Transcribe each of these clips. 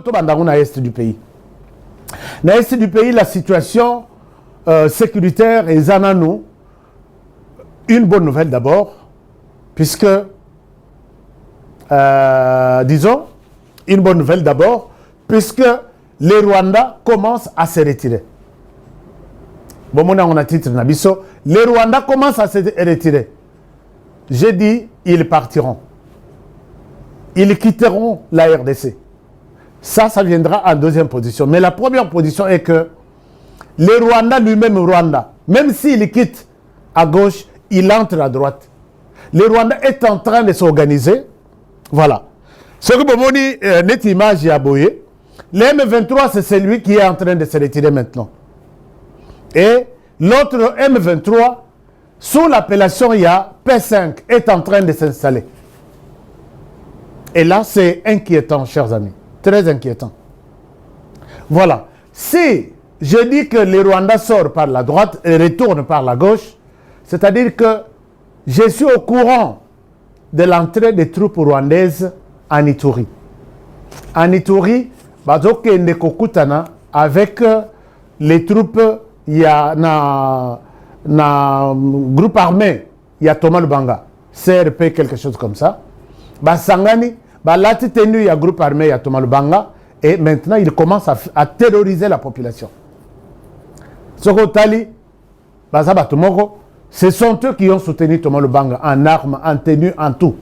Dans l'est du pays. Dans l'est du pays, la situation sécuritaire est zananou. Une bonne nouvelle d'abord, puisque, disons, une bonne nouvelle d'abord, puisque les Rwandais commencent à se retirer. Bon, on a titre Nabiso. Les Rwandais commencent à se retirer. J'ai dit, ils partiront. Ils quitteront la RDC. Ça viendra en deuxième position. Mais la première position est que les Rwandais lui-même, Rwanda, même s'il quitte à gauche, il entre à droite. Les Rwandais est en train de s'organiser. Voilà. Ce que vous dit, cette image est aboyée. Le M23, c'est celui qui est en train de se retirer maintenant. Et l'autre M23, sous l'appellation P5, est en train de s'installer. Et là, c'est inquiétant, chers amis. Très inquiétant. Voilà. Si je dis que les Rwandais sortent par la droite et retournent par la gauche, c'est-à-dire que je suis au courant de l'entrée des troupes rwandaises en Ituri. En Ituri, avec les troupes, il y a un groupe armé, il y a Thomas Lubanga, CRP, quelque chose comme ça. Sangani, là, il y a un groupe armé, il y a Thomas Lubanga, et maintenant, il commence à terroriser la population. Sokotali, ce sont eux qui ont soutenu Thomas Lubanga en armes, en tenue, en tout.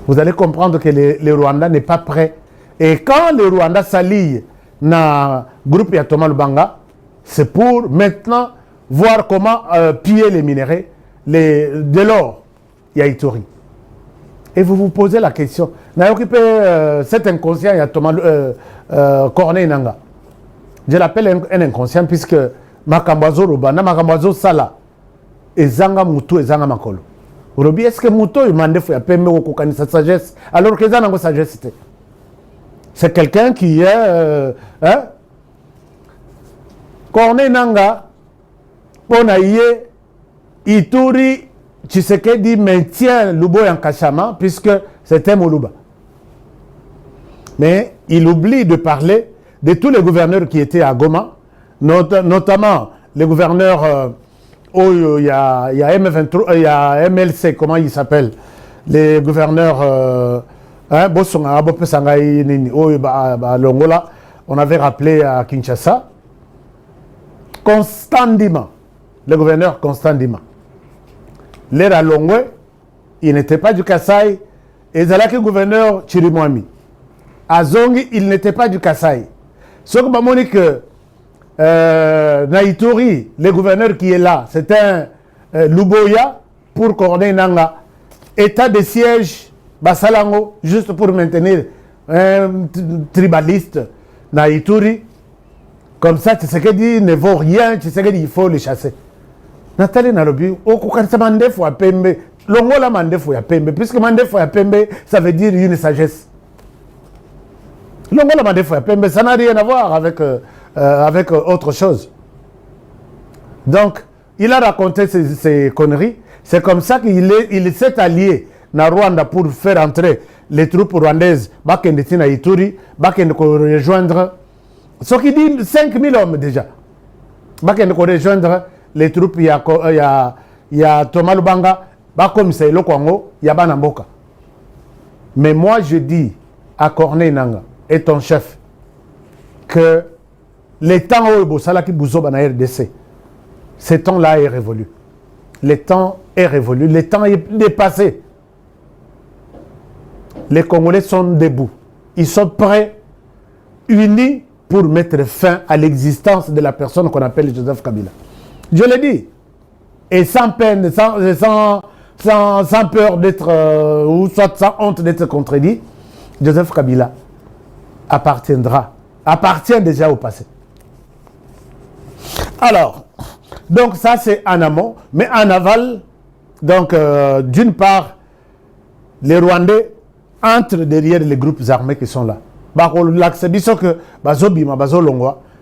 Vous allez comprendre que les Rwandais n'est pas prêt. Et quand les Rwandais s'allient dans le groupe de Thomas Lubanga, c'est pour maintenant voir comment piller les minéraux, de l'or, il y a Ituri. Et vous vous posez la question, cet inconscient, il y a Thomas Corneille Nanga. Je l'appelle un inconscient puisque Makambazo Rubana, Makambazo Sala, et Zanga Moutou et Zanga Makolo. Robi, est-ce que Moutou il m'a dit qu'il y a Pembe ou sa sagesse, alors que Zanga sagesse c'est quelqu'un qui est. Corneille Nanga, on a eu Ituri. Tshisekedi maintient Lubo en Kachama puisque c'est un Moluba. Mais il oublie de parler de tous les gouverneurs qui étaient à Goma, notamment les gouverneurs, il y a M23, il y a MLC, comment il s'appelle, les gouverneurs, Longola, on avait rappelé à Kinshasa, Constant Ndima, le gouverneur Constant Ndima. L'air à Longwe, il n'était pas du Kasaï. Et Zalaki gouverneur Chirimwami. À Zongi, il n'était pas du Kasaï. Ce que je dis que Naïtori, le gouverneur qui est là, c'est un Luboya pour Corneille Nanga. État de siège, Basalango, juste pour maintenir un tribaliste Naïtori. Comme ça, tu sais qu'il dit ne vaut rien, tu sais qu'il faut le chasser. Nathalie Nalobi, au Koukansa Mandefo à Pembe, Longola Mandefo à Pembe, puisque Mandefo à Pembe, ça veut dire une sagesse. Longola Mandefo à Pembe, ça n'a rien à voir avec autre chose. Donc, il a raconté ces conneries. C'est comme ça qu'il s'est allié na Rwanda pour faire entrer les troupes rwandaises, Bakendeti na Ituri, Bakendeko rejoindre, ce qui dit 5000 hommes déjà. Bakendeko rejoindre les troupes, il y a Thomas Lubanga, comme c'est le Congo, il y a Banamboka. Mais moi, je dis à Corneille Nanga et ton chef que les temps où Salaki Bouzo na RDC, ce temps-là est révolu. Le temps est révolu, le temps est dépassé. Les Congolais sont debout. Ils sont prêts, unis pour mettre fin à l'existence de la personne qu'on appelle Joseph Kabila. Je l'ai dit, et sans peine, sans peur d'être, ou soit sans honte d'être contredit, Joseph Kabila appartient déjà au passé. Alors, donc ça c'est en amont, mais en aval, donc d'une part, les Rwandais entrent derrière les groupes armés qui sont là.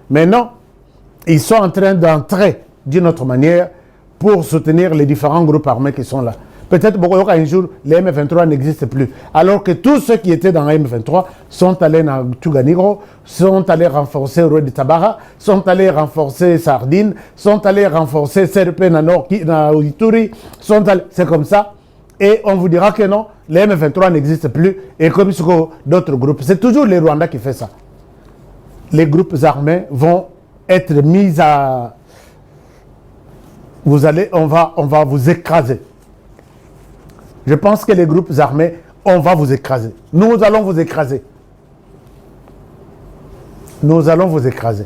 Mais non, ils sont en train d'entrer d'une autre manière pour soutenir les différents groupes armés qui sont là. Peut-être un jour, les M23 n'existent plus. Alors que tous ceux qui étaient dans la M23 sont allés dans Tuganigro, sont allés renforcer Rue de Tabara, sont allés renforcer Sardine, sont allés renforcer CRP dans Ituri, c'est comme ça. Et on vous dira que non, les M23 n'existent plus. Et comme d'autres groupes, c'est toujours les Rwandais qui font ça. Les groupes armés vont être mis à... on va vous écraser. Je pense que les groupes armés, on va vous écraser. Nous allons vous écraser. Nous allons vous écraser.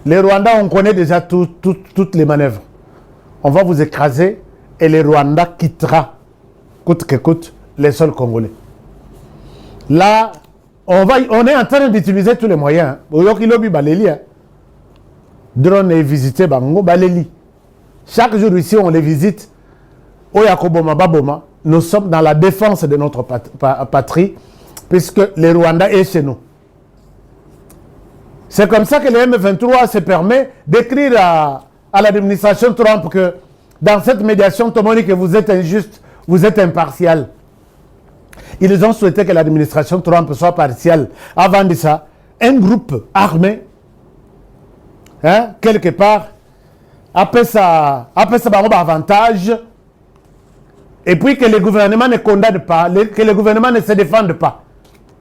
Les Rwandais, on connaît déjà toutes les manœuvres. On va vous écraser et les Rwandais quittera, coûte que coûte, les sols congolais. Là, on est en train d'utiliser tous les moyens. Drone et visiter Bango, Baléli. Chaque jour ici, on les visite. Nous sommes dans la défense de notre patrie, puisque les Rwandais sont chez nous. C'est comme ça que le M23 se permet d'écrire à l'administration Trump que dans cette médiation, tout le monde dit que vous êtes injuste, vous êtes impartial. Ils ont souhaité que l'administration Trump soit partielle. Avant de ça, un groupe armé, quelque part, après ça avantage, et puis que le gouvernement ne condamne pas, que le gouvernement ne se défende pas.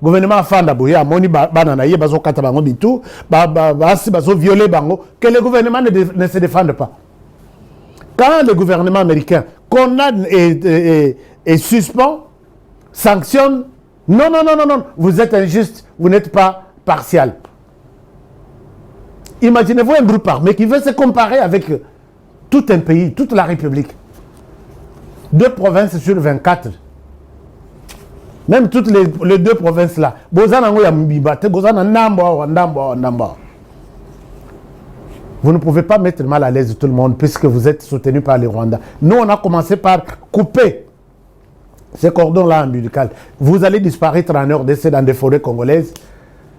Le gouvernement fanda boya moni banana ye bazo kata bango bitu bazo violer bango, que le gouvernement ne se défende pas. Quand le gouvernement américain condamne et suspend, sanctionne, non, vous êtes injuste, vous n'êtes pas partial. Imaginez-vous un groupe armé qui veut se comparer avec tout un pays, toute la République. 2 provinces sur 24. Même toutes les 2 provinces là. Vous ne pouvez pas mettre mal à l'aise tout le monde puisque vous êtes soutenu par les Rwandais. Nous, on a commencé par couper ces cordons-là ombilicaux. Vous allez disparaître en RDC dans des forêts congolaises.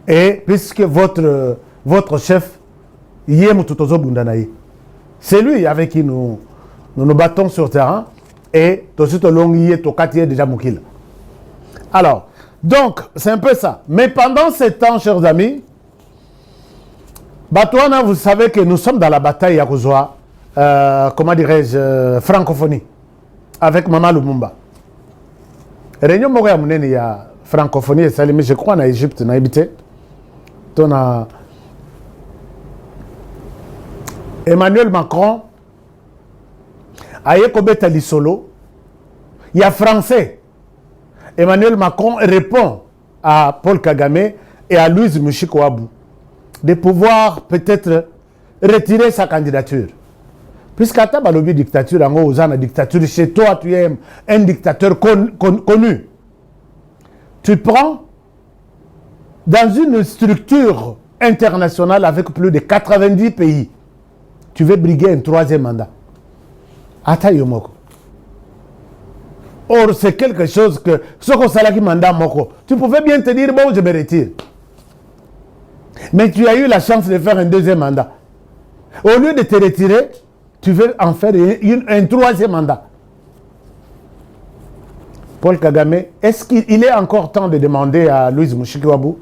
Et puisque votre chef, c'est lui avec qui nous battons sur terrain. Et déjà Moukila. Alors, donc, c'est un peu ça. Mais pendant ce temps, chers amis, Batouana, vous savez que nous sommes dans la bataille à Kozwa, comment dirais-je, francophonie, avec Mama Lumumba. Réunion Moria Mounene, il y a francophonie et Salimé, je crois, en Égypte, on a habité. Emmanuel Macron, Aye Kobeta Lissolo, il y a français. Emmanuel Macron répond à Paul Kagame et à Louise Mushikouabou de pouvoir peut-être retirer sa candidature. Puisqu'à ta balobi dictature, en gros, aux dictature, chez toi, tu es un dictateur connu. Tu prends dans une structure internationale avec plus de 90 pays, tu veux briguer un 3e mandat. Atayomoko. Or, c'est quelque chose que, ce qu'on s'est qui mandat moko, tu pouvais bien te dire, bon, je me retire. Mais tu as eu la chance de faire un 2e mandat. Au lieu de te retirer, tu veux en faire un 3e mandat. Paul Kagame, est-ce qu'il est encore temps de demander à Louise Mushikiwabou,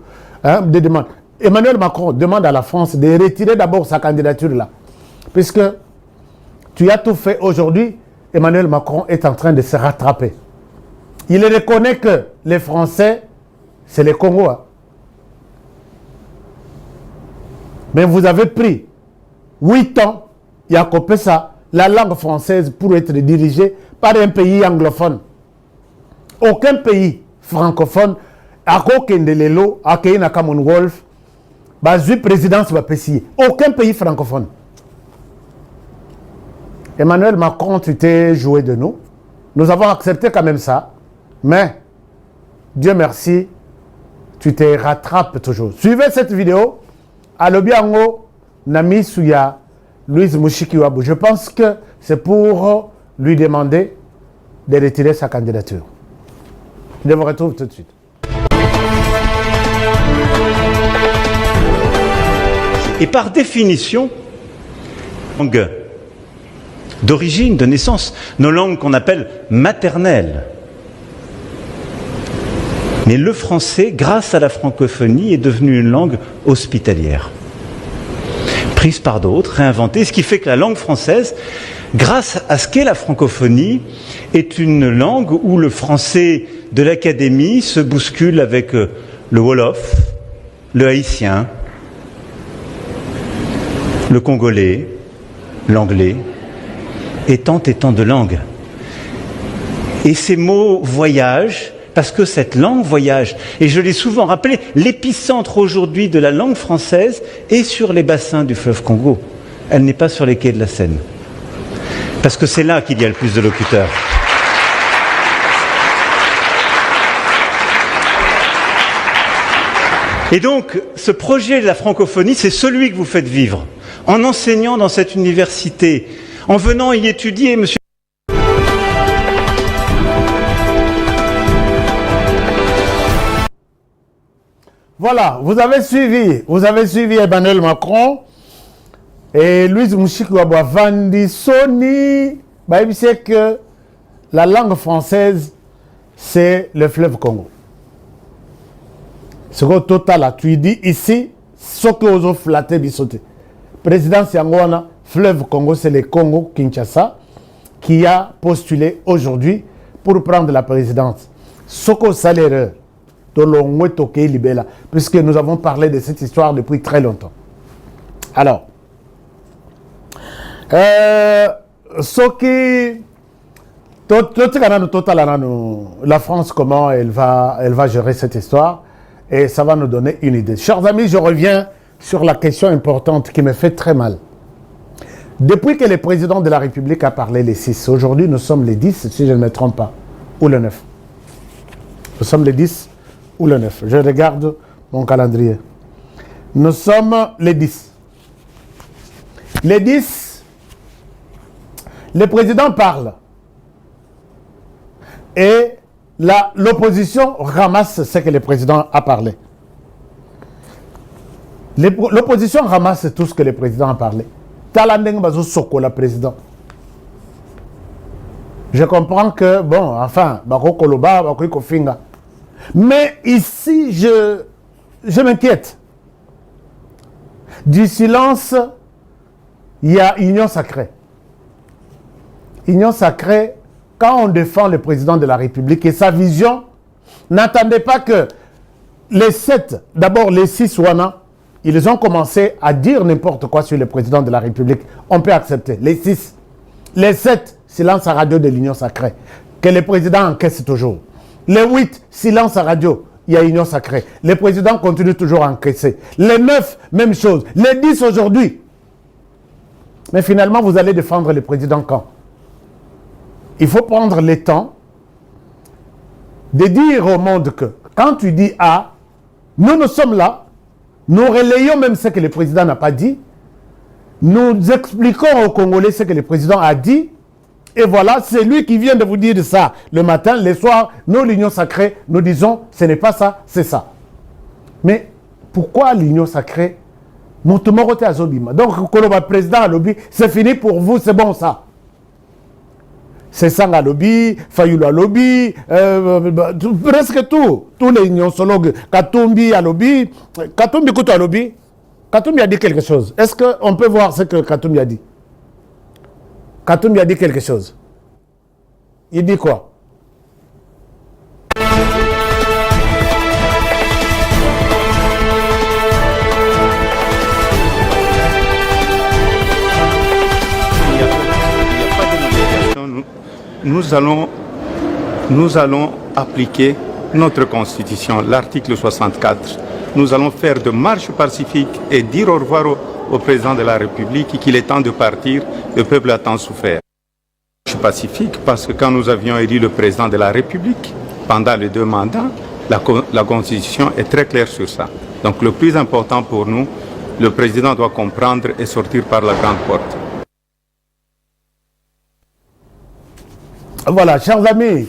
Emmanuel Macron demande à la France de retirer d'abord sa candidature là. Puisque tu as tout fait aujourd'hui, Emmanuel Macron est en train de se rattraper. Il reconnaît que les Français, c'est les Congolais. Mais vous avez pris 8 ans, il y a coupé ça, la langue française pour être dirigée par un pays anglophone. Aucun pays francophone, à Kokendelelo, à Keina Commonwealth, la présidence va payer. Aucun pays francophone. Emmanuel Macron, tu t'es joué de nous. Nous avons accepté quand même ça. Mais, Dieu merci, tu te rattrapes toujours. Suivez cette vidéo. À l'Obiango, Nami Souya, Louise Mushikiwabou. Je pense que c'est pour lui demander de retirer sa candidature. Je vous retrouve tout de suite. Et par définition, d'origine, de naissance, nos langues qu'on appelle maternelles. Mais le français, grâce à la francophonie, est devenu une langue hospitalière, prise par d'autres, réinventée, ce qui fait que la langue française, grâce à ce qu'est la francophonie, est une langue où le français de l'académie se bouscule avec le wolof, le haïtien, le congolais, l'anglais, et tant de langues. Et ces mots voyagent, parce que cette langue voyage, et je l'ai souvent rappelé, l'épicentre aujourd'hui de la langue française est sur les bassins du fleuve Congo. Elle n'est pas sur les quais de la Seine. Parce que c'est là qu'il y a le plus de locuteurs. Et donc, ce projet de la francophonie, c'est celui que vous faites vivre, en enseignant dans cette université, en venant y étudier, monsieur. Voilà, vous avez suivi Emmanuel Macron et Louise Mouchikouaboua Vandi Soni. C'est que la langue française, c'est le fleuve Congo. Ce que total, tu dis ici, ce que vous avez flatté, bisoté. Président Siangouana, fleuve Congo, c'est le Congo Kinshasa qui a postulé aujourd'hui pour prendre la présidence. Ce que c'est l'erreur. Puisque nous avons parlé de cette histoire depuis très longtemps. Alors, la France, comment elle va gérer cette histoire, et ça va nous donner une idée. Chers amis, je reviens sur la question importante qui me fait très mal. Depuis que le président de la République a parlé les 6, aujourd'hui nous sommes les 10, si je ne me trompe pas, ou le 9. Nous sommes les 10 ou le 9. Je regarde mon calendrier. Nous sommes les 10. Les 10, le président parle. Et l'opposition ramasse ce que le président a parlé. L'opposition ramasse tout ce que le président a parlé. Talandeng bazo soko la président. Je comprends que, bon, enfin, bako koloba, bako kofinga. Mais ici, je m'inquiète. Du silence, il y a union sacrée. Union sacrée, quand on défend le président de la République et sa vision, n'attendez pas que les 7, d'abord les 6 Wana, ils ont commencé à dire n'importe quoi sur le président de la République. On peut accepter. Les 6. Les 7, silence à radio de l'union sacrée. Que le président encaisse toujours. Les 8, silence à radio, il y a union sacrée. Le président continue toujours à encaisser. Les 9, même chose. Les 10 aujourd'hui. Mais finalement, vous allez défendre le président quand? Il faut prendre le temps de dire au monde que quand tu dis A, nous sommes là, nous relayons même ce que le président n'a pas dit, nous expliquons aux Congolais ce que le président a dit. Et voilà, c'est lui qui vient de vous dire ça le matin, le soir, nous, l'union sacrée, nous disons, ce n'est pas ça, c'est ça. Mais pourquoi l'union sacrée? Donc, quand le président a lobby, c'est fini pour vous, c'est bon ça. C'est Sang à lobby, Fayoulou à lobby, presque tout. Tous les unionsologues, Katumbi à lobby. Katumbi Koutou à lobby. Katumbi a dit quelque chose. Est-ce qu'on peut voir ce que Katumbi a dit? Katumbi a dit quelque chose. Il dit quoi? Nous allons appliquer notre constitution, l'article 64. Nous allons faire de marche pacifique et dire au revoir au président de la République qu'il est temps de partir. Le peuple a tant souffert. Marche pacifique parce que quand nous avions élu le président de la République, pendant les 2 mandats, la constitution est très claire sur ça. Donc le plus important pour nous, le président doit comprendre et sortir par la grande porte. Voilà, chers amis,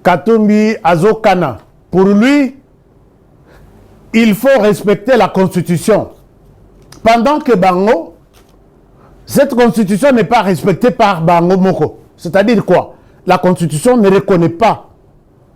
Katumbi Azokana, pour lui, il faut respecter la Constitution. Pendant que Bango, cette constitution n'est pas respectée par Bango Moko. C'est-à-dire quoi? La constitution ne reconnaît pas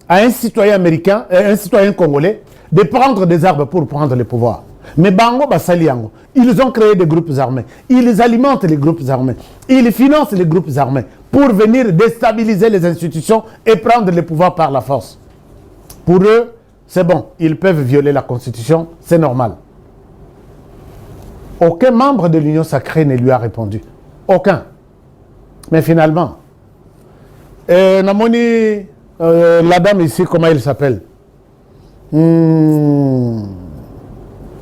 à un citoyen américain, un citoyen congolais, de prendre des armes pour prendre le pouvoir. Mais Bango Basaliango, ils ont créé des groupes armés. Ils alimentent les groupes armés. Ils financent les groupes armés pour venir déstabiliser les institutions et prendre le pouvoir par la force. Pour eux, c'est bon, ils peuvent violer la constitution, c'est normal. Aucun membre de l'Union sacrée ne lui a répondu. Aucun. Mais finalement, Namoni, la dame ici, comment elle s'appelle?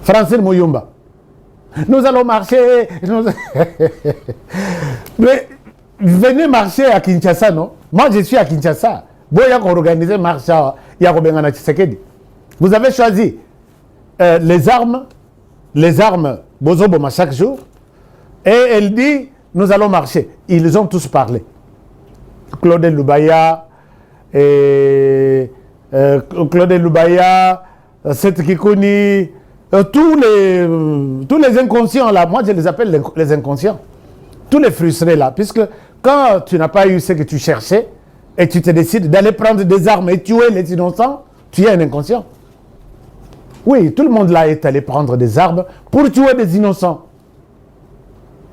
Francine Mouyumba. Nous allons marcher. Mais venez marcher à Kinshasa, non? Moi, je suis à Kinshasa. Vous avez choisi les armes, Bozoboma chaque jour. Et elle dit, nous allons marcher. Ils ont tous parlé. Claude Loubaya, Seth Kikouni, tous les inconscients là, moi je les appelle les inconscients, tous les frustrés là, puisque quand tu n'as pas eu ce que tu cherchais et tu te décides d'aller prendre des armes et tuer les innocents, tu es un inconscient. Oui, tout le monde là est allé prendre des armes pour tuer des innocents.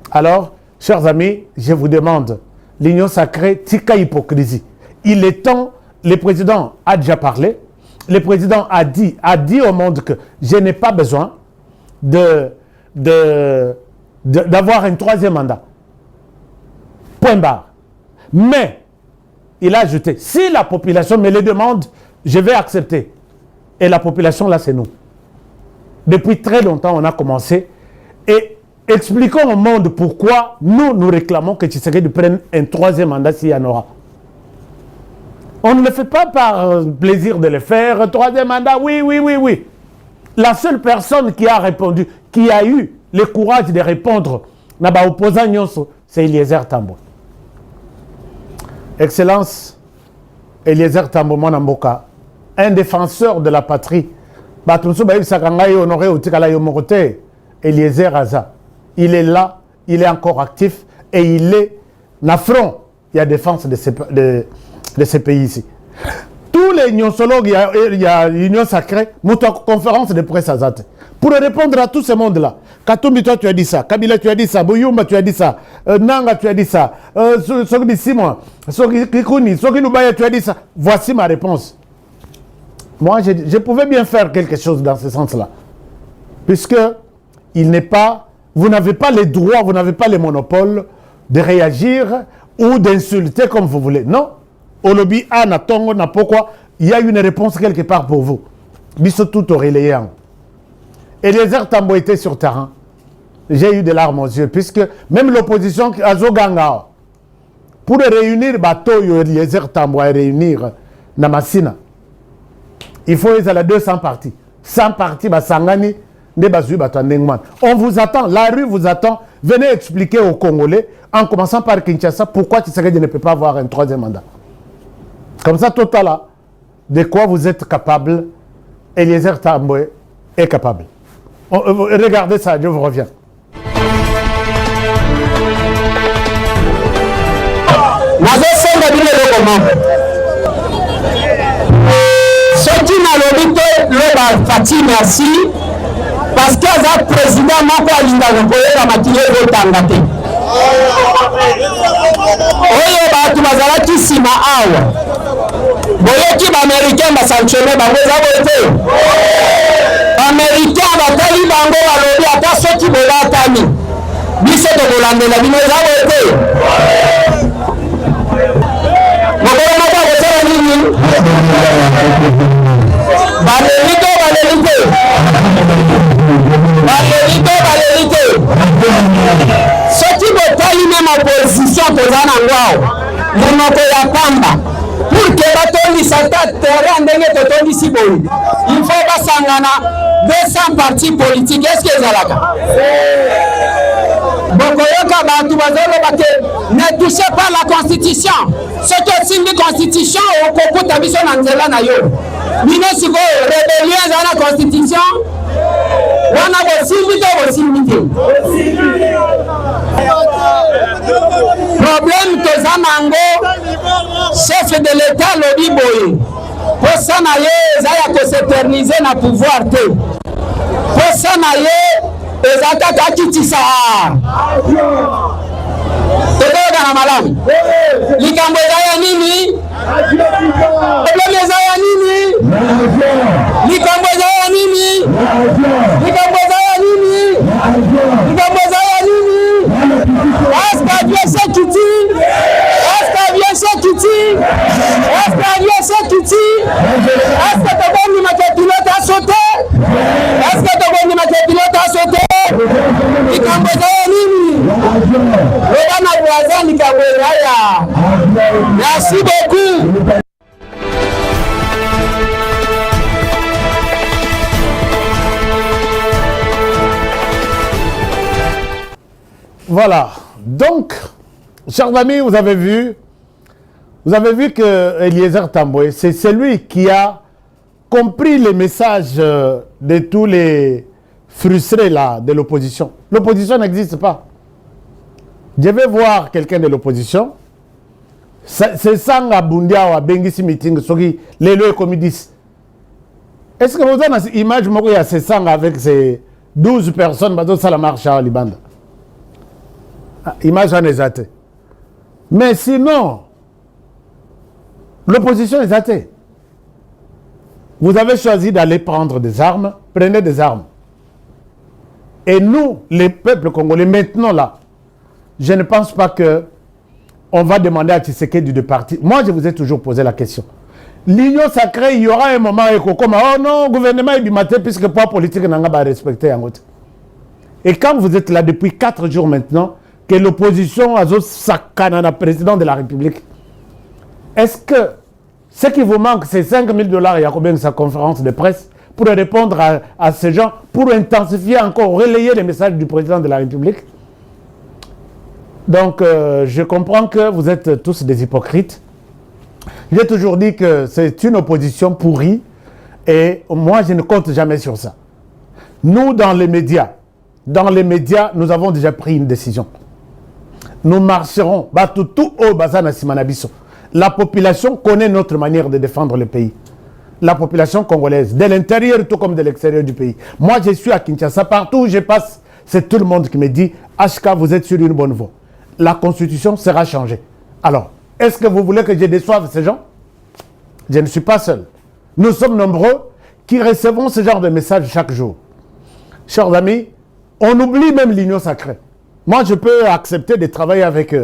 Alors, chers amis, je vous demande, l'Union sacrée, tika hypocrisie. Il est temps, le président a déjà parlé, le président a dit au monde que je n'ai pas besoin d'avoir un troisième mandat. Point barre. Mais, il a ajouté, si la population me le demande, je vais accepter. Et la population, là, c'est nous. Depuis très longtemps, on a commencé. Et expliquons au monde pourquoi nous réclamons que Tshisekedi prenne un troisième mandat s'il y en aura. On ne le fait pas par plaisir de le faire. Troisième mandat, oui. La seule personne qui a répondu, qui a eu le courage de répondre, c'est Eliezer Tambo. Excellence, Eliezer Tambo Mwanamboka, un défenseur de la patrie. Eliezer Aza, il est là, il est encore actif et il est en front. Il y a défense de ces pays ici. Tous les nyonsologues, il y a l'Union sacrée, conférence de presse à Zate. Pour répondre à tout ce monde-là, Katumbi, toi tu as dit ça, Kabila tu as dit ça, Bouyumba tu as dit ça, Nanga tu as dit ça, Soki Simon, Soki Kikouni, Soki Lubaya tu as dit ça. Voici ma réponse. Moi, je pouvais bien faire quelque chose dans ce sens-là. Puisque vous n'avez pas les droits, vous n'avez pas les monopoles de réagir ou d'insulter comme vous voulez. Non. Au lobby, pourquoi il y a une réponse quelque part pour vous. Biso tout relayé. Eliezer Tambo était sur terrain. J'ai eu des larmes aux yeux, puisque même l'opposition a Zoganga, pour réunir bateau Eliezer Tambo à réunir Namasina, il faut qu'ils aient 200 partis. 100 partis, Sangani, on vous attend, la rue vous attend. Venez expliquer aux Congolais, en commençant par Kinshasa, pourquoi Tshisekedi ne peut pas avoir un troisième mandat. Comme ça, total là, de quoi vous êtes capable, Eliezer Tambo est capable. Regardez ça, je vous reviens. Fatih, merci. Parce que le président m'a alinga koyeba makile kotanga te. Oyo batu bazalaki sima awa. Boyoki ba américain ba sanctionner bango za bote. Américain batali bango balobi ata soki bolatani. Biso to kolandela bino za bote. Mokolo moko botela nini? Balelite. Ce qui veut pas même opposition pour un endroit, nous ne pouvons pas. Pour que Batoli s'attaque terrain de notre ici, il faut pas s'engana 200 partis politiques. Est-ce que c'est là? Ne touchez pas la constitution. Ce qui est une constitution, au Coco Tabison Angela Nayo. Minosigo, rébellion dans la constitution. On a aussi toza nango chef de l'état lobi boye posa na ye eza ya koseternize na pouvoir te posa na ye eza kaka akitisa tokoyoka na malamu likambo eza ya nini probleme eza ya nini likambo eza ya nini likambo eza ya nini likambo eza ya nini Est-ce qu'aviation Kitty? Est-ce qu'aviation Kitty? Est-ce qu'aviation Kitty? Est-ce que tu as ma pilote à sauter? Est-ce que tu as ma pilote à sauter? Merci beaucoup. Voilà. Donc, chers amis, vous avez vu que Eliezer Tambwe, c'est celui qui a compris les messages de tous les frustrés là, de l'opposition. L'opposition n'existe pas. Je vais voir quelqu'un de l'opposition. C'est Sanga Bundia ou Bengisi meeting, les lois comme ils disent. Est-ce que vous avez une image il y a ces Sanga avec ces 12 personnes, ça la marche à Libanda? Image en exaté. Mais sinon, l'opposition est athée. Vous avez choisi d'aller prendre des armes, prenez des armes. Et nous, les peuples congolais, maintenant là, je ne pense pas que on va demander à Tshisekedi de partir. Moi, je vous ai toujours posé la question. L'union sacrée, il y aura un moment où comme oh non, le gouvernement est bimaté puisque le pouvoir politique n'a pas respecté. Et quand vous êtes là depuis 4 jours maintenant, que l'opposition a sakana le président de la République, est-ce que ce qui vous manque, c'est 5 000 $, il y a combien de sa conférence de presse, pour répondre à ces gens, pour intensifier encore, relayer les messages du président de la République? Donc, je comprends que vous êtes tous des hypocrites. J'ai toujours dit que c'est une opposition pourrie et moi, je ne compte jamais sur ça. Nous, dans les médias, nous avons déjà pris une décision. Nous marcherons. La population connaît notre manière de défendre le pays. La population congolaise, de l'intérieur tout comme de l'extérieur du pays. Moi, je suis à Kinshasa. Partout où je passe, c'est tout le monde qui me dit « HK, vous êtes sur une bonne voie. La constitution sera changée. » Alors, est-ce que vous voulez que je déçoive ces gens? Je ne suis pas seul. Nous sommes nombreux qui recevons ce genre de messages chaque jour. Chers amis, on oublie même l'union sacrée. Moi, je peux accepter de travailler avec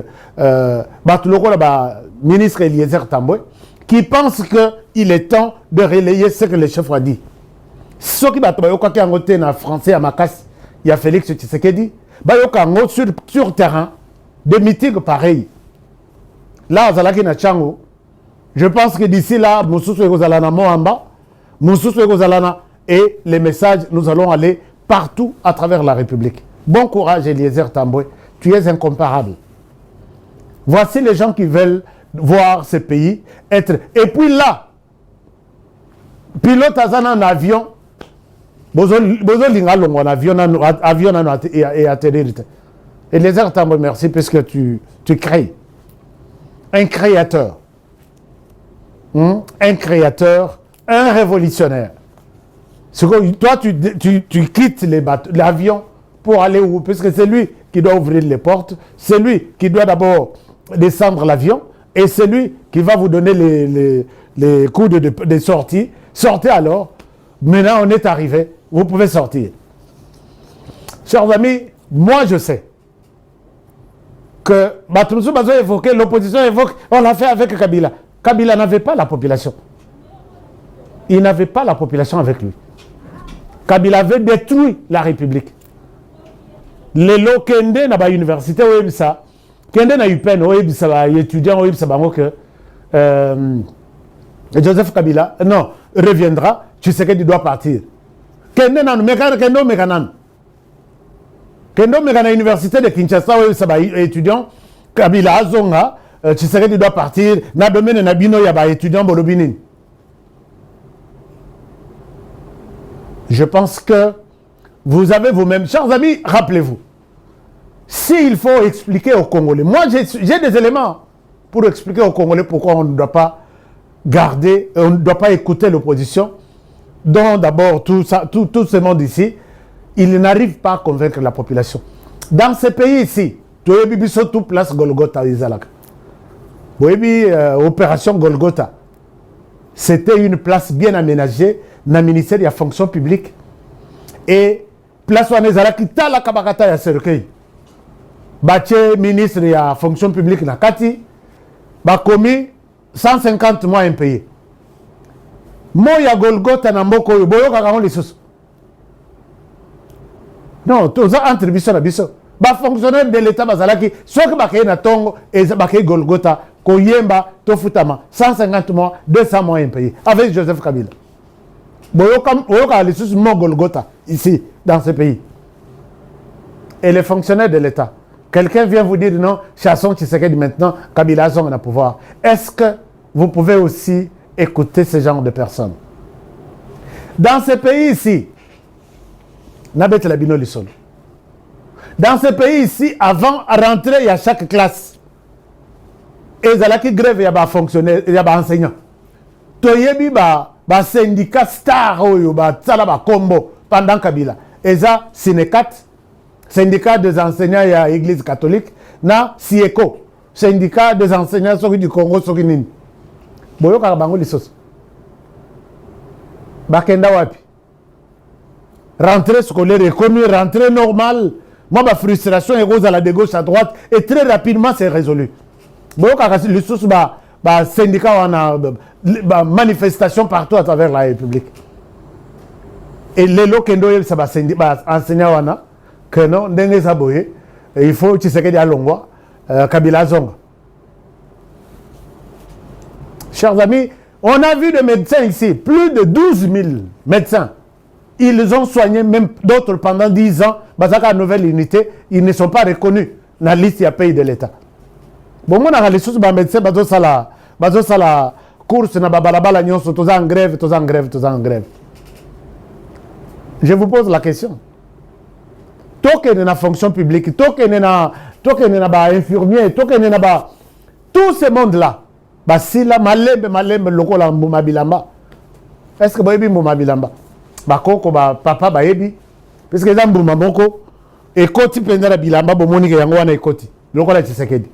ministre Eliezer Tambwe, qui pense qu'il est temps de relayer ce que le chef a dit. Ce qui va être en français à Makas, il y a Félix Tshisekedi, sur terrain, des meetings pareils. Là, je pense que d'ici là, et les messages, nous allons aller partout à travers la République. Bon courage, Eliezer Tambwe. Tu es incomparable. Voici les gens qui veulent voir ce pays être... Et puis là, pilote en avion, avion et atterrir. Eliezer Tambwe, merci, puisque tu crées. Un créateur. Un créateur, un révolutionnaire. Toi, tu quittes l'avion pour aller où? Puisque c'est lui qui doit ouvrir les portes, c'est lui qui doit d'abord descendre l'avion et c'est lui qui va vous donner les coups de sortie. Sortez alors. Maintenant, on est arrivé. Vous pouvez sortir. Chers amis, moi je sais que Batumsu Bazo évoqué, l'opposition évoque, on l'a fait avec Kabila. Kabila n'avait pas la population. Il n'avait pas la population avec lui. Kabila avait détruit la République. Les lots Kende na ba université Oebisa, Kende na UPEN Oebisa ba étudiant Oebisa bango que Joseph Kabila non reviendra, tu sais qu'il doit partir. Kende na Kendo Mekanan. Kendo Mekana université de Kinshasa Oebisa ba étudiant Kabila Azonga, tu sais qu'il doit partir. Na domaine na bino ya ba étudiant Bolobinin. Je pense que vous avez vous-même, chers amis, rappelez-vous, s'il faut expliquer aux Congolais, moi j'ai des éléments, pour expliquer aux Congolais pourquoi on ne doit pas garder, on ne doit pas écouter l'opposition, dont d'abord tout ce monde ici, il n'arrive pas à convaincre la population. Dans ce pays ici, tout place Golgotha Izalaka. Opération Golgotha, c'était une place bien aménagée dans le ministère de la fonction publique. Et place où on est qui t'a la kabakata ya cercueil. Baché ministre de la fonction publique na kati, ba commis 150 mois impayés. Moya Golgotha na mboko yo boyo kakaon lisusu. Non, tous entre biso na biso. Ba fonctionnaire de l'état bazalaki, soit que bakay na tongo et bakay Golgotha koyemba tofutama 150 mois, 200 mois impayés avec Joseph Kabila. Boyo ka lisusu mo Golgotha ici dans ce pays. Et les fonctionnaires de l'état, quelqu'un vient vous dire non, chassons Tshisekedi maintenant, Kabila a son pouvoir. Est-ce que vous pouvez aussi écouter ce genre de personnes? Dans ce pays ici, Nabet Labino Lissolo. Dans ce pays ici, avant à rentrer, il y a chaque classe. Et il y a grève, il y a fonctionnaires, il y a enseignants. Toyebi ba syndicat star oyo ba tsala ba combo pendant Kabila. Et ça, Sinecat, syndicat des enseignants à l'église catholique, na Sieko, syndicat des enseignants du Congo Sokinini. Boyo Karabango Lissos. Bakenda wapi. Rentrée scolaire est connue, rentrée normale. Moi, ma frustration est rose à la de gauche à droite et très rapidement c'est résolu. Boyo Karabango Lissos, syndicat, on a manifestation partout à travers la République. Et les locaux, ça va enseignant que non, il faut que tu Alongwa, Kabila Zonga. Chers amis, on a vu des médecins ici, plus de 12 000 médecins. Ils ont soigné même d'autres pendant 10 ans. Bazaka nouvelle unité, ils ne sont pas reconnus dans la liste des pays de l'État. Bon, on a les sous médecins, bazo sala course na babalabala nyonso, tous en grève, tous en grève, tous en grève. Je vous pose la question. Toke na fonction publique, toke na ba infirmier, toke na ba tout ce monde là. Ba sila malembe lokola mbuma bilamba. Est-ce que bayebi mbuma bilamba? Ba koko ba papa bayebi. Parce que za mbuma moko ekoti pendera bilamba bomoni ke yango wana ekoti. Lokola Tshisekedi.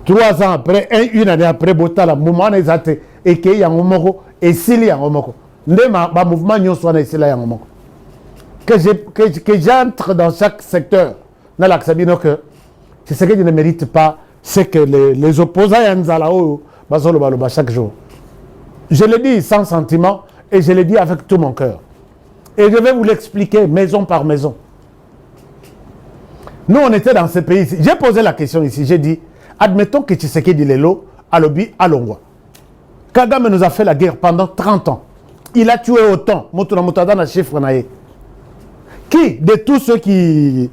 3 ans après, une année après, Botala, mouvement est athée, et qu'il y a un moko, et s'il y a un moko. Le mouvement n'y soit ici là, que j'entre dans chaque secteur, dans l'accès, que c'est ce que je ne mérite pas, c'est que les opposants à chaque jour. Je le dis sans sentiment, et je le dis avec tout mon cœur. Et je vais vous l'expliquer maison par maison. Nous, on était dans ce pays ici. J'ai posé la question ici, j'ai dit, admettons que Tshisekedi Lelo, Alobi, Alongwa. Kagame nous a fait la guerre pendant 30 ans. Il a tué autant. Motuna Motada na chiffre nae. Qui de tous ceux qui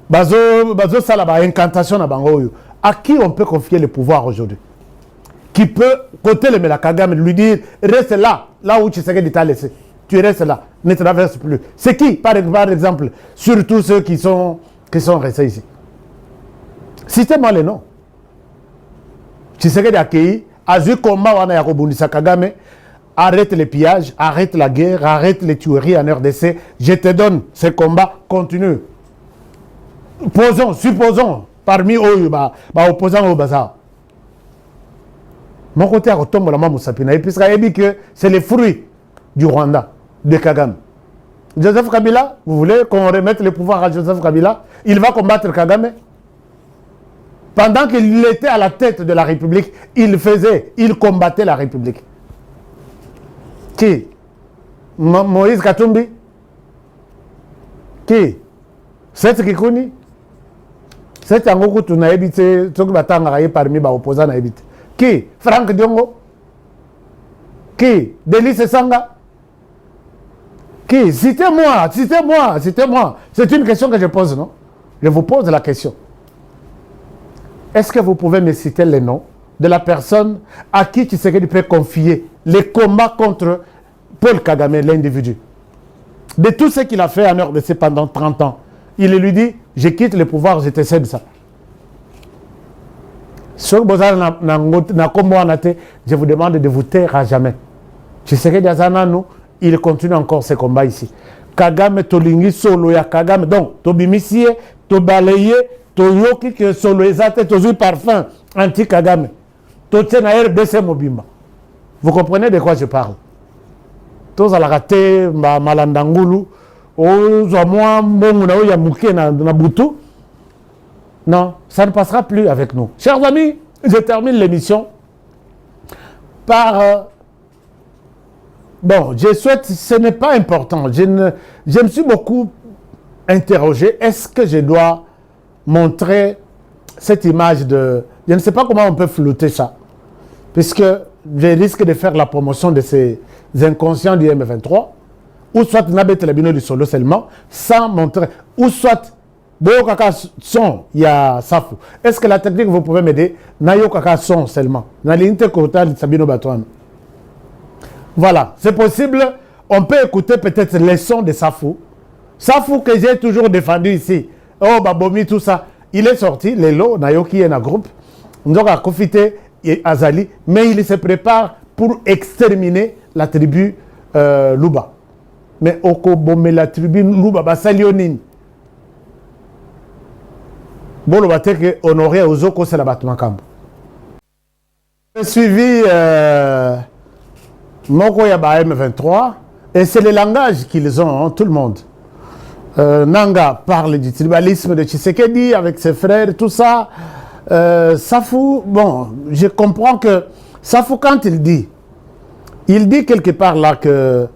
bazo salaba incantation na bangoyo, à qui on peut confier le pouvoir aujourd'hui? Qui peut côté le Mela Kagame lui dire reste là où Tshisekedi t'a laissé. Tu restes là, ne traverse plus. C'est qui par exemple, surtout ceux qui sont restés ici? Citez-moi les noms. Tshisekedi accueilli, a vu combat wana ya kobundisa Kagame, arrête les pillages, arrête la guerre, arrête les tueries en RDC, je te donne ce combat, continue. Supposons, parmi eux, opposants au bazar. Mon côté a retombé la main Moussapina, et puis ça dit que c'est les fruits du Rwanda, de Kagame. Joseph Kabila, vous voulez qu'on remette le pouvoir à Joseph Kabila? Il va combattre Kagame. Pendant qu'il était à la tête de la République, il combattait la République. Qui? Moïse Katumbi? Qui? C'est Kikouni? C'est un gros coup na évité, ce qui va t'engager parmi les opposants na évité. Qui? Franck Diongo? Qui? Délice Sanga? Qui? Citez-moi. C'est une question que je pose, non? Je vous pose la question. Est-ce que vous pouvez me citer les noms de la personne à qui Tshisekedi peut confier les combats contre Paul Kagame, l'individu? De tout ce qu'il a fait en RDC pendant 30 ans, il lui dit, je quitte le pouvoir, je te cède ça. je vous demande de vous taire à jamais. Tshisekedi Azananu, il continue encore ses combats ici. Kagame tolingi solo ya Kagame. Donc, tobimisie, tobalaye, toyoki que solo ezate, tozu parfum anti-Kagame. Totien na RDC Mobimba. Vous comprenez de quoi je parle? Tous à la raté, malandangulu, aux moi, mon ya mouké na butu. Non, ça ne passera plus avec nous. Chers amis, je termine l'émission par... bon, je souhaite, ce n'est pas important. Je me suis beaucoup interrogé. Est-ce que je dois montrer cette image de... Je ne sais pas comment on peut flouter ça. Puisque je risque de faire la promotion de ces inconscients du M23. Ou soit Nabet Labino du solo seulement, sans montrer... Ou soit... Bon, kaka son, il y a Safou. Est-ce que la technique, vous pouvez m'aider? Nayo kaka son seulement. Dans l'unité cotale Sabino Batouane. Voilà, c'est possible. On peut écouter peut-être les sons de Safou. Safou que j'ai toujours défendu ici. Oh, Babomi, tout ça. Il est sorti, Lelo, Nayo qui est un groupe. Nous avons profité Azali, mais il se prépare pour exterminer la tribu Luba. Mais Okobome, la tribu Luba, Basalionine. Bon, le bâtiment honoré aux Oko, c'est la bâtiment Kambo. J'ai suivi Moko Yaba M23 et c'est le langage qu'ils ont, hein, tout le monde. Nanga parle du tribalisme de Tshisekedi avec ses frères, tout ça. Safou, bon, je comprends que Safou, quand il dit quelque part là que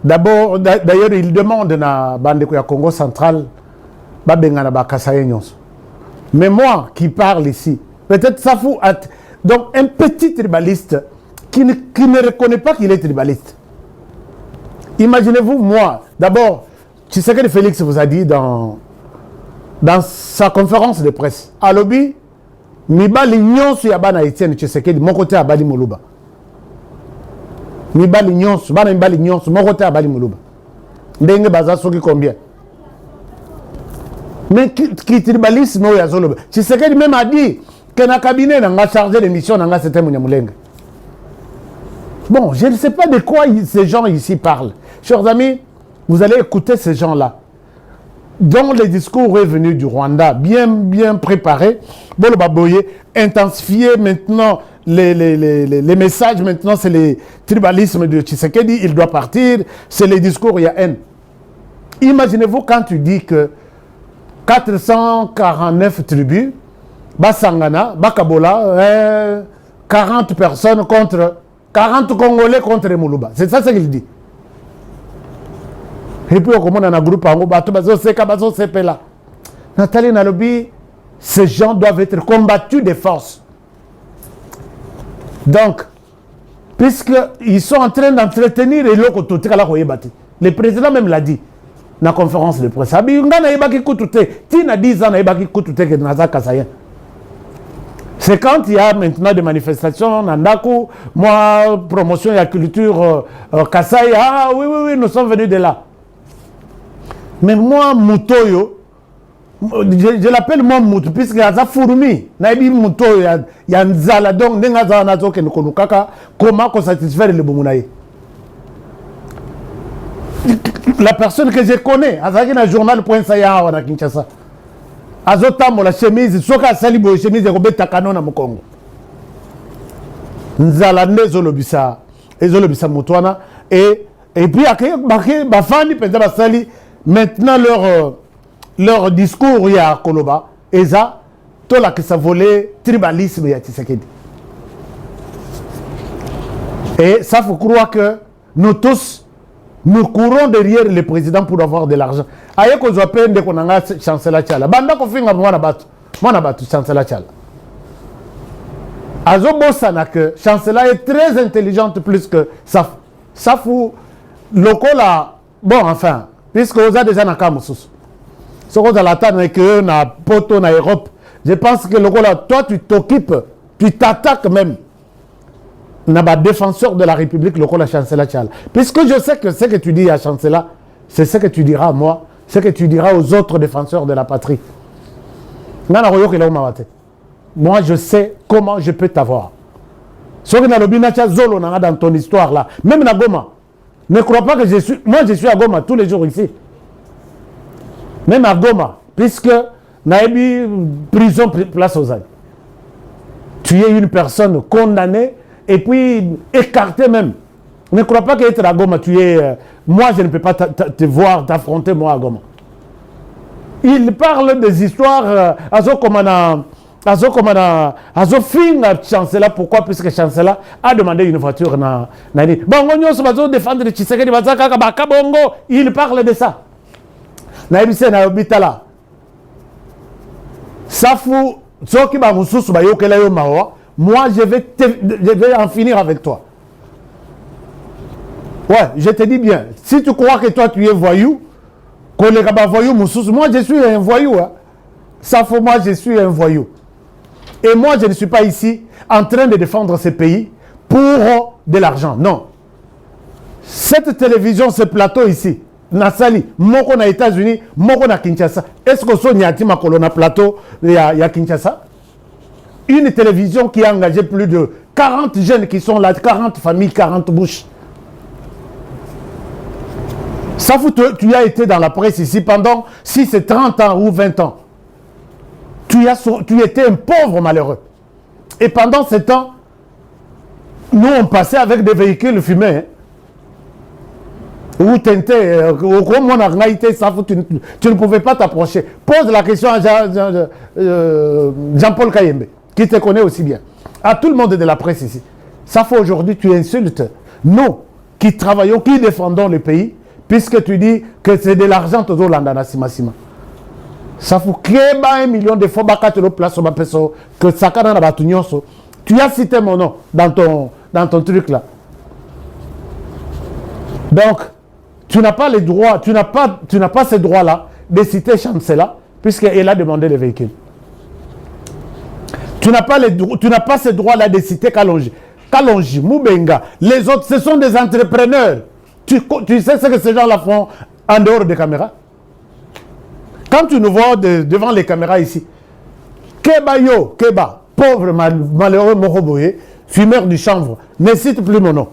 d'abord, d'ailleurs, il demande à Bandeko ya Congo central, Babengana Bakasaye Nyonso. Mais moi qui parle ici, peut-être Safou a... Donc un petit tribaliste qui ne reconnaît pas qu'il est tribaliste. Imaginez-vous, moi, d'abord, Tshisekedi Félix vous a dit dans sa conférence de presse, à Lobby, Mibali Nyonso Yabana Etienne Tshisekedi, mon côté à Bali Moluba. Mibali Nyonso, Bana Mibali Nyonso, mon côté à Bali Moluba. Ndenge Baza Soki combien? Mais qui tribalisme ou yazolo. Tshisekedi même a dit que dans le cabinet n'a chargé de mission n'a c'était Mouniamoulengue. Bon, je ne sais pas de quoi ces gens ici parlent. Chers amis, vous allez écouter ces gens-là, dont le discours est venu du Rwanda, bien préparé. Bon, le Baboye, intensifier maintenant les messages, maintenant c'est le tribalisme de Tshisekedi, il doit partir, c'est le discours, il y a haine. Imaginez-vous quand tu dis que 449 tribus, Basangana, Bakabola, 40 personnes contre 40 Congolais contre Moulouba. C'est ça ce qu'il dit. Et puis, on a un groupe en là. Nathalie Nalobi, ces gens doivent être combattus de force. Donc, puisqu'ils sont en train d'entretenir et l'autre, le président même l'a dit. Dans la conférence de presse. C'est quand il y a maintenant des manifestations, Nandaku, moi, promotion de la culture, Kasaï, ah oui, nous sommes venus de là. Mais moi, Moutoyo, je l'appelle moi Moutou, puisque il y a des fourmis, il y a des zaladons, il y a des comment satisfaire le Boumounaï. La personne que je connais, Azaki na journal.ca na Kinshasa. Azotamo la chemise, soka salibo chemise ko beta kanona mukongo. Nzala nezolobisa, ezolobisa mutwana et puis akay bafani penza basali maintenant leur discours ya Koloba eza to la que ça volait tribalisme ya Tshisekedi. Et ça faut croire que nous tous nous courons derrière le président pour avoir de l'argent. Aïe qu'on soit peine de qu'on a chancelier Tchala. Banda qu'on fait un moi n'abattu chancelier Tchala. Azobo sana que chancelier est très intelligente plus que ça. Ça fout locola. Bon enfin, puisque vous avez déjà na Kamoussous. Ce qu'on a la table que na poto na Europe. Je pense que locola, toi tu t'occupes, tu t'attaques même. N'a pas défenseur de la République, le la chancelier Tchal. Puisque je sais que ce que tu dis à chancelier, c'est ce que tu diras à moi, ce que tu diras aux autres défenseurs de la patrie. moi je sais comment je peux t'avoir. Ce que dans ton histoire là, même à Goma, ne crois pas que je suis, moi je suis à Goma tous les jours ici. Même à Goma, puisque Naïbi, prison, place aux ailes. Tu es une personne condamnée et puis écartée même. Ne crois pas qu'être à Goma, tu es... moi, je ne peux pas te voir, t'affronter moi à Goma. Il parle des histoires, chancelier, pourquoi? Puisque chancelier a demandé une voiture. Il parle de ça. Moi, je vais en finir avec toi. Ouais, je te dis bien. Si tu crois que toi, tu es voyou, moi, je suis un voyou. Hein. Ça faut moi, je suis un voyou. Et moi, je ne suis pas ici en train de défendre ce pays pour de l'argent. Non. Cette télévision, ce plateau ici, Nassali, moko na États-Unis, moko na Kinshasa. Est-ce que ce nyati ma colonna plateau ya Kinshasa? Une télévision qui a engagé plus de 40 jeunes qui sont là, 40 familles, 40 bouches. Ça fout, tu as été dans la presse ici pendant, si c'est 30 ans ou 20 ans. Tu étais un pauvre malheureux. Et pendant ce temps, nous on passait avec des véhicules fumés. Hein. Où tu ne pouvais pas t'approcher. Pose la question à Jean-Paul Kayembe, qui te connaît aussi bien. À tout le monde de la presse ici. Ça fait aujourd'hui, tu insultes nous qui travaillons, qui défendons le pays, puisque tu dis que c'est de l'argent tout au landana simasima. Ça fait que 1 million de fois que ça tu as cité mon nom dans ton truc là. Donc, tu n'as pas le droit, tu n'as pas ce droit-là de citer Chancela, puisqu'elle a demandé le véhicule. Tu n'as pas ce droit-là de citer Kalonji. Kalonji, Moubenga, les autres, ce sont des entrepreneurs. Tu sais ce que ces gens-là font en dehors des caméras? Quand tu nous vois devant les caméras ici, Keba, pauvre malheureux Moroboye, fumeur du chanvre, ne cite plus mon nom.